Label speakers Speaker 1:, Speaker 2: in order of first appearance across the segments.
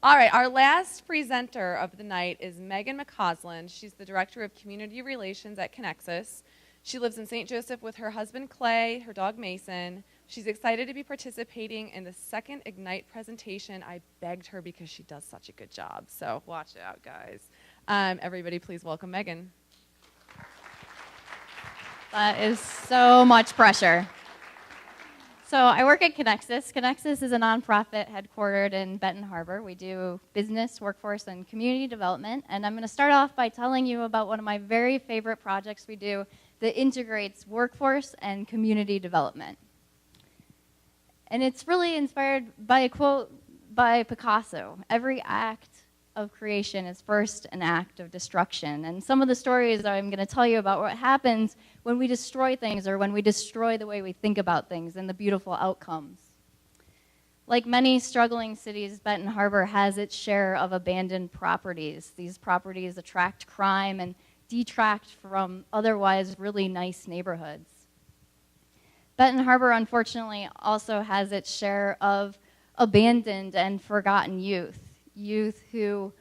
Speaker 1: All right, our last presenter of the night is McCausland. She's the Director of Community Relations at Kinexus. She lives in St. Joseph with her husband Clay, her dog Mason. She's excited to be participating in the second Ignite presentation. I begged her because she does such a good job, so watch it out, guys. Everybody, please welcome Megan.
Speaker 2: That is so much pressure. So I work at Kinexus. Kinexus is a nonprofit headquartered in Benton Harbor. We do business, workforce, and community development. And I'm going to start off by telling you about one of my very favorite projects we do that integrates workforce and community development. And it's really inspired by a quote by Picasso: "Every act of creation is first an act of destruction." And some of the stories I'm going to tell you about what happens when we destroy things, or when we destroy the way we think about things and the beautiful outcomes. Like many struggling cities, Benton Harbor has its share of abandoned properties. These properties attract crime and detract from otherwise really nice neighborhoods. Benton Harbor, unfortunately, also has its share of abandoned and forgotten youth who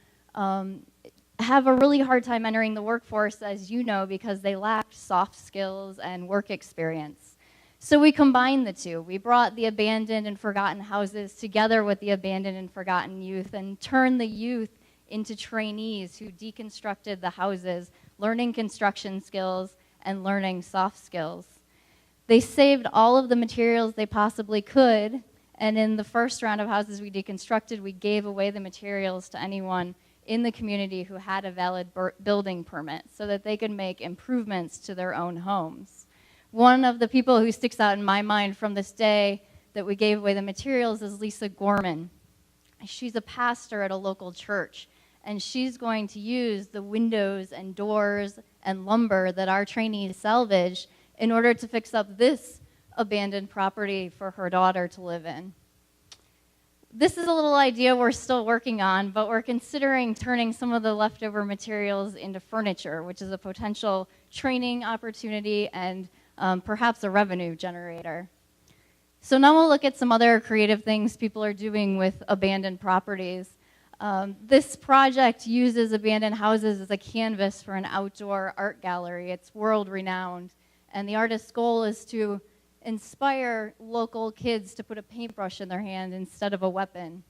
Speaker 2: have a really hard time entering the workforce, as you know, because they lack soft skills and work experience. So we combined the two. We brought the abandoned and forgotten houses together with the abandoned and forgotten youth and turned the youth into trainees who deconstructed the houses, learning construction skills and learning soft skills. They saved all of the materials they possibly could, and in the first round of houses we deconstructed, we gave away the materials to anyone in the community who had a valid building permit so that they could make improvements to their own homes. One of the people who sticks out in my mind from this day that we gave away the materials is Lisa Gorman. She's a pastor at a local church, and she's going to use the windows and doors and lumber that our trainees salvage in order to fix up this abandoned property for her daughter to live in. This is a little idea we're still working on, but we're considering turning some of the leftover materials into furniture, which is a potential training opportunity and perhaps a revenue generator. So now we'll look at some other creative things people are doing with abandoned properties. This project uses abandoned houses as a canvas for an outdoor art gallery. It's world-renowned, and the artist's goal is to inspire local kids to put a paintbrush in their hand instead of a weapon.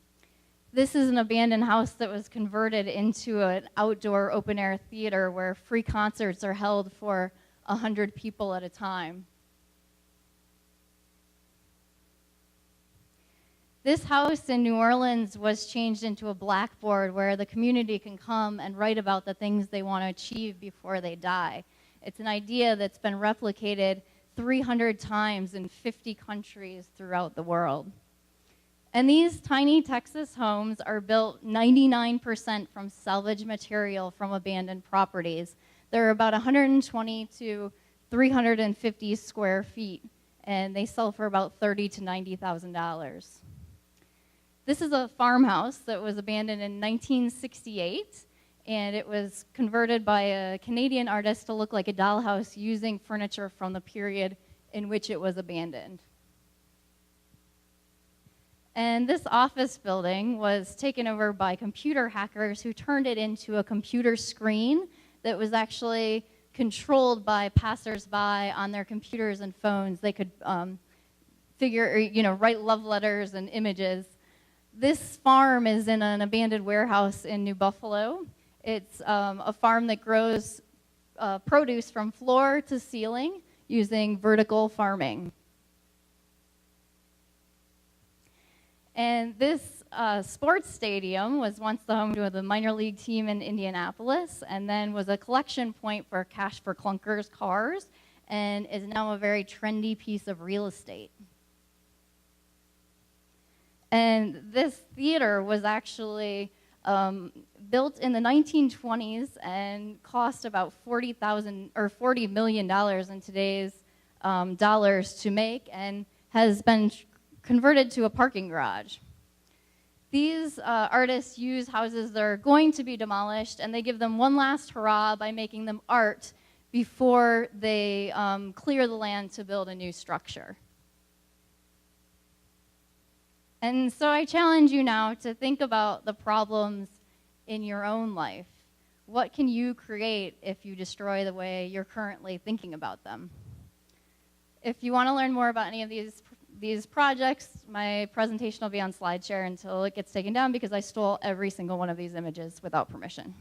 Speaker 2: This is an abandoned house that was converted into an outdoor open-air theater where free concerts are held for 100 people at a time. This house in New Orleans was changed into a blackboard where the community can come and write about the things they want to achieve before they die. It's an idea that's been replicated 300 times in 50 countries throughout the world. And these tiny Texas homes are built 99% from salvage material from abandoned properties. They're about 120 to 350 square feet, and they sell for about $30,000 to $90,000. This is a farmhouse that was abandoned in 1968, and it was converted by a Canadian artist to look like a dollhouse using furniture from the period in which it was abandoned. And this office building was taken over by computer hackers who turned it into a computer screen that was actually controlled by passersby on their computers and phones. They could write love letters and images. This farm is in an abandoned warehouse in New Buffalo. It's a farm that grows produce from floor to ceiling using vertical farming. And this sports stadium was once the home to the minor league team in Indianapolis, and then was a collection point for Cash for Clunkers cars, and is now a very trendy piece of real estate. And this theater was actually built in the 1920s and cost about $40 million in today's dollars to make, and has been converted to a parking garage. These artists use houses that are going to be demolished, and they give them one last hurrah by making them art before they clear the land to build a new structure. And so I challenge you now to think about the problems in your own life. What can you create if you destroy the way you're currently thinking about them? If you want to learn more about any of these projects, my presentation will be on SlideShare until it gets taken down because I stole every single one of these images without permission.